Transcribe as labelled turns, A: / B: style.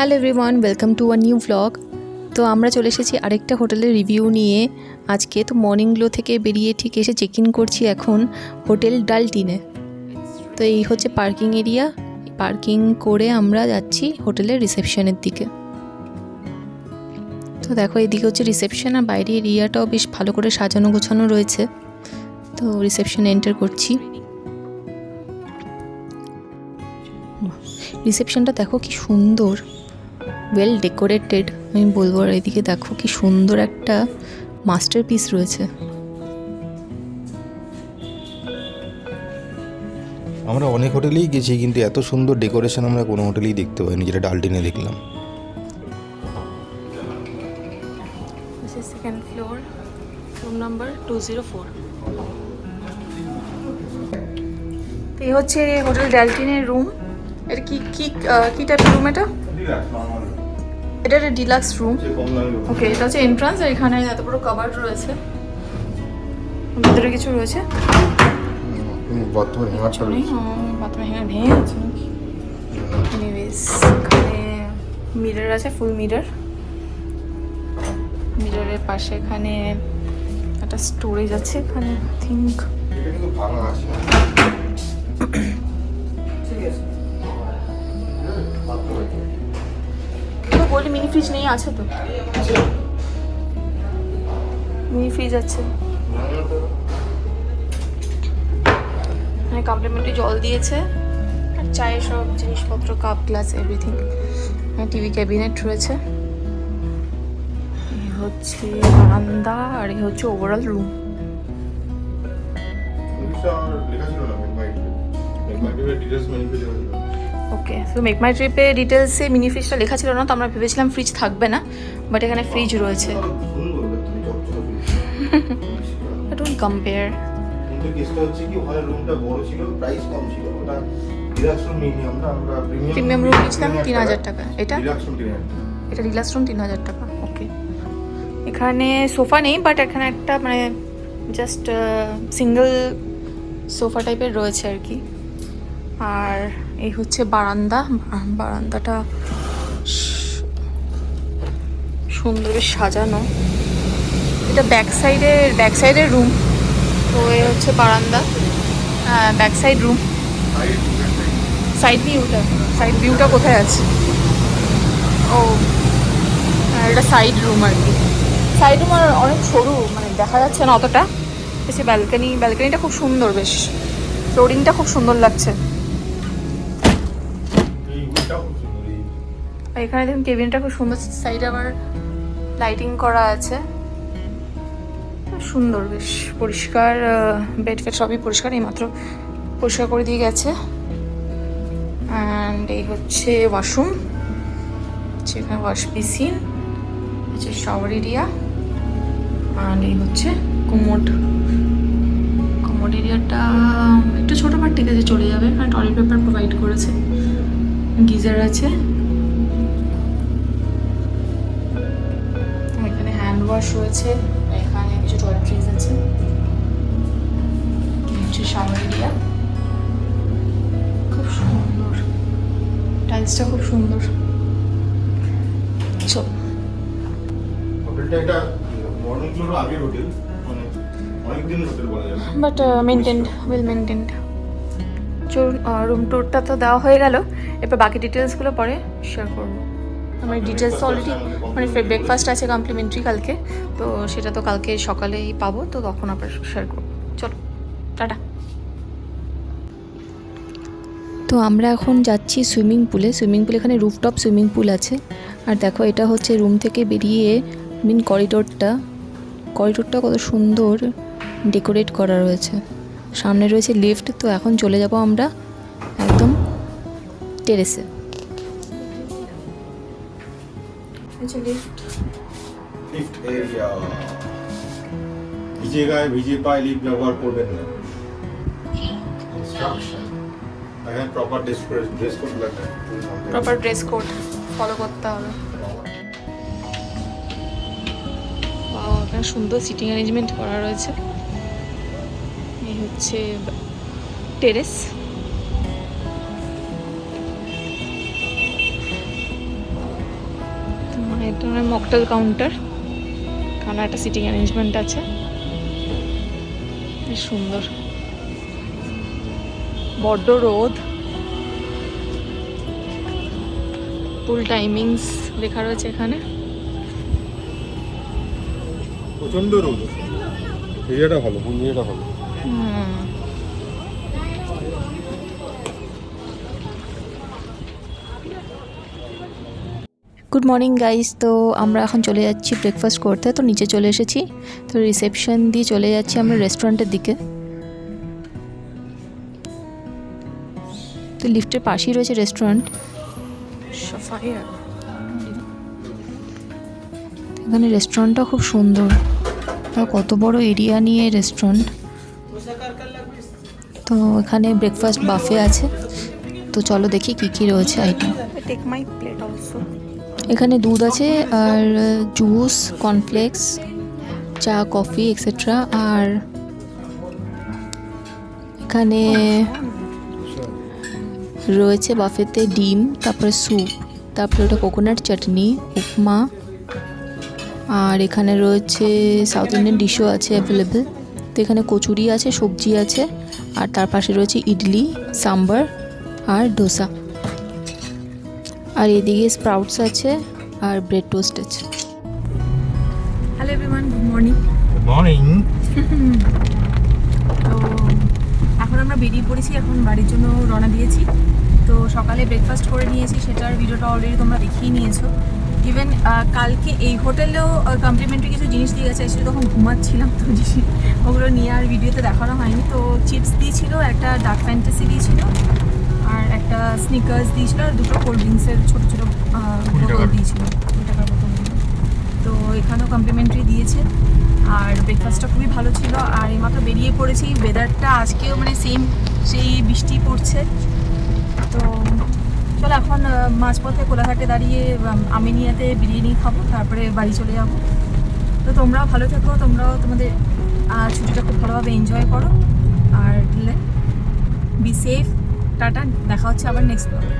A: Hello everyone, welcome to a new vlog. তো আমরা চলে এসেছি আরেকটা হোটেলের রিভিউ নিয়ে আজকে। তো মর্নিং গ্লো থেকে বেরিয়ে ঠিক এসে চেক ইন করছি এখন হোটেল ডালটিনে। তো এই হচ্ছে পার্কিং এরিয়া। পার্কিং করে আমরা যাচ্ছি হোটেলের রিসেপশনের দিকে। তো দেখো এইদিকে হচ্ছে রিসেপশন, আর বাইরে এরিয়াটাও বেশ ভালো করে সাজানো গোছানো রয়েছে। তো রিসেপশনে এন্টার করছি। রিসেপশনটা দেখো কি সুন্দর, ওয়েল ডেকোরেটেড আমি বলবো। আর এদিকে দেখো কি সুন্দর একটা মাস্টারপিস রয়েছে।
B: আমরা অনেক হোটেলেই গেছি, কিন্তু এত সুন্দর ডেকোরেশন আমরা কোনো হোটেলেই দেখতে পাইনি, যেটা ডালটিনে দেখলাম।
A: This is second floor, room number 204. তো এই হচ্ছে হোটেল ডালটিনের রুম। এটা কি কি কি টাইপের রুম? এটা একটা ডিলাক্স রুম। ওকে, এটা হচ্ছে এন্ট্রান্স, আর এখানে এত বড় কাভার্ড রয়েছে। ভিতরে কিছু রয়েছে?
B: বাথরুমের হ্যাঙ্গারটা রয়েছে।
A: বাথরুমের হ্যাঙ্গার ভেঙে আছে নাকি? এনিওয়েজ, এখানে মিরর আছে, ফুল মিরর। মিররের পাশে এখানে একটা স্টোরেজ আছে। এখানে থিঙ্ক
B: এটা কিন্তু ভাঙা আছে।
A: বলি মিনি ফ্রিজ নেই, আছে তো মিনি ফ্রিজ আছে। কমপ্লিমেন্টারি জল দিয়েছে, আর চায়ের সব জিনিসপত্র, cup glass everything. TV cabinet রয়েছে। এই হচ্ছে বারান্দা, আর এই হচ্ছে ওভারঅল রুম। ওকে, তো মেক মাই ট্রিপে ডিটেলসে মিনি ফ্রিজটা লেখা ছিল না, তো আমরা ভেবেছিলাম ফ্রিজ থাকবে না, বাট এখানে ফ্রিজ রয়েছে। Don't compare. প্রিমিয়াম রুম নিয়েছিলাম 3000 টাকা। এটা ডিলাক্স রুম 3000 টাকা। ওকে, এখানে সোফা নেই, বাট এখানে একটা মানে জাস্ট সিঙ্গেল সোফা টাইপের রয়েছে আর কি। আর এই হচ্ছে বারান্দা। বারান্দাটা সুন্দর সাজানো। এটা ব্যাক সাইডের রুম। তো এই হচ্ছে বারান্দা, ব্যাক সাইড রুম। সাইড ভিউটা কোথায় আছে? ও, এটা সাইড রুম আর কি। সাইড রুম আর অনেক সরু, মানে দেখা যাচ্ছে না অতটা। বেশি ব্যালকনিটা খুব সুন্দর, বেশ ফ্লোরিংটা খুব সুন্দর লাগছে। এখানে দেখুন কেবিনটা খুব সুন্দর, সাইডে আবার লাইটিং করা আছে। সুন্দর, বেশ পরিষ্কার। বেড ফেড সবই পরিষ্কার, এইমাত্র পরিষ্কার করে দিয়ে গেছে। অ্যান্ড এই হচ্ছে ওয়াশরুম, এখানে ওয়াশ বেসিন, হচ্ছে শাওয়ার এরিয়া। অ্যান্ড এই হচ্ছে কোমোড এরিয়াটা একটু ছোটো, বাট ঠিক আছে, চলে যাবে। এখানে টয়লেট পেপার প্রোভাইড করেছে, গিজার আছে, এখানে হ্যান্ড ওয়াশ রয়েছে, এখানে কিছু টয়লেট্রিজ আছে, হচ্ছে শাওয়ার এরিয়া। খুব সুন্দর, টাইলসটা খুব সুন্দর। But well maintained. রুম ট্যুরটা তো দেওয়া হয়ে গেল, এরপর বাকি ডিটেলসগুলো পরে শেয়ার করবো। আমার ডিটেলস অলরেডি, মানে ব্রেকফাস্ট আছে কমপ্লিমেন্টারি কালকে, তো সেটা তো কালকে সকালেই পাবো, তো তখন আবার শেয়ার করবো। চলো, টাটা। তো আমরা এখন যাচ্ছি সুইমিং পুলে। এখানে রুফটপ সুইমিং পুল আছে। আর দেখো, এটা হচ্ছে রুম থেকে বেরিয়ে মেন করিডোরটা কত সুন্দর ডেকোরেট করা রয়েছে। সামনে রয়েছে লিফট। তো এখন চলে যাব আমরা একদম টেরেসে।
B: লিফট এরিয়া, ভিজে গায়ে ভিজে পায়ে লিফট ব্যবহার করবেন না। ইনস্ট্রাকশন, এখানে প্রপার
A: ড্রেস কোড ফলো করতে হবে। এখানে সুন্দর সিটিং অ্যারেঞ্জমেন্ট করা রয়েছে। এই হচ্ছে টেরেস। এটা মকটেল কাউন্টার, এখানে একটা সিটিং অ্যারেঞ্জমেন্ট আছে, বেশ সুন্দর। বড্ড রোদ, ফুল টাইমিংস লেখা রয়েছে এখানে।
B: প্রচন্ড রোদ, এরিয়াটা ভালো, কোন এরিয়াটা ভালো।
A: গুড মর্নিং গাইস, তো আমরা এখন চলে যাচ্ছি ব্রেকফাস্ট করতে। তো নিচে চলে এসেছি, তো রিসেপশন দিয়ে চলে যাচ্ছি আমরা রেস্টুরেন্টের দিকে। তো লিফটের পাশেই রয়েছে রেস্টুরেন্ট। এখানে রেস্টুরেন্টটা খুব সুন্দর, কত বড় এরিয়া নিয়ে রেস্টুরেন্ট। তো এখানে ব্রেকফাস্ট বাফে আছে, তো চলো দেখি কি কি রয়েছে item. Take my plate also. এখানে দুধ আছে আর জুস, কর্নফ্লেক্স, চা, কফি এক্সেট্রা। আর এখানে রয়েছে বাফেতে ডিম, তারপরে স্যুপ, তারপরে ওটা কোকোনাট চাটনি, উপমা। আর এখানে রয়েছে সাউথ ইন্ডিয়ান ডিশও আছে অ্যাভেলেবেল। তো এখানে কচুরি আছে, সবজি আছে, আর তার পাশে রয়েছে ইডলি, সাম্বার আর ডোসা। আর এদিকে স্প্রাউটস আছে আর ব্রেড টোস্ট আছে। Hello everyone, good morning.
B: Good morning.
A: তো এখন আমরা বেরিয়ে পড়েছি, এখন বাড়ির জন্য রওনা দিয়েছি। তো সকালে ব্রেকফাস্ট করে নিয়েছি, সেটার ভিডিওটা অলরেডি তোমরা দেখিয়ে নিয়েছো। ইভেন কালকে এই হোটেলেও কমপ্লিমেন্টারি কিছু জিনিস দিয়ে গেছে, এসে তখন ঘুমাচ্ছিলাম, তো ওগুলো নিয়ে আর ভিডিওতে দেখানো হয়নি। তো চিপস দিয়েছিল, একটা ডার্ক ফ্যান্টাসি দিয়েছিল, আর একটা স্নিকার্স দিয়েছিল, আর দুটো কোল্ড ড্রিঙ্কসের ছোটো ছোটো বোতল দিয়েছিল, 2 টাকার বোতল। তো এখানেও কমপ্লিমেন্টারি দিয়েছে, আর ব্রেকফাস্টটা খুবই ভালো ছিল। আর এইমাত্র বেরিয়ে পড়েছি, ওয়েদারটা আজকেও মানে সেম, সেই বৃষ্টি পড়ছে। তো চলো এখন মাঝপথে কোলাঘাটে দাঁড়িয়ে আমিনিয়াতে বিরিয়ানি খাবো, তারপরে বাড়ি চলে যাবো। তো তোমরাও ভালো থেকো, তোমরাও তোমাদের ছুটিটা খুব ভালোভাবে এনজয় করো, আর বি সেফ। টাটা, দেখা হচ্ছে আবার নেক্সট ব্লগে।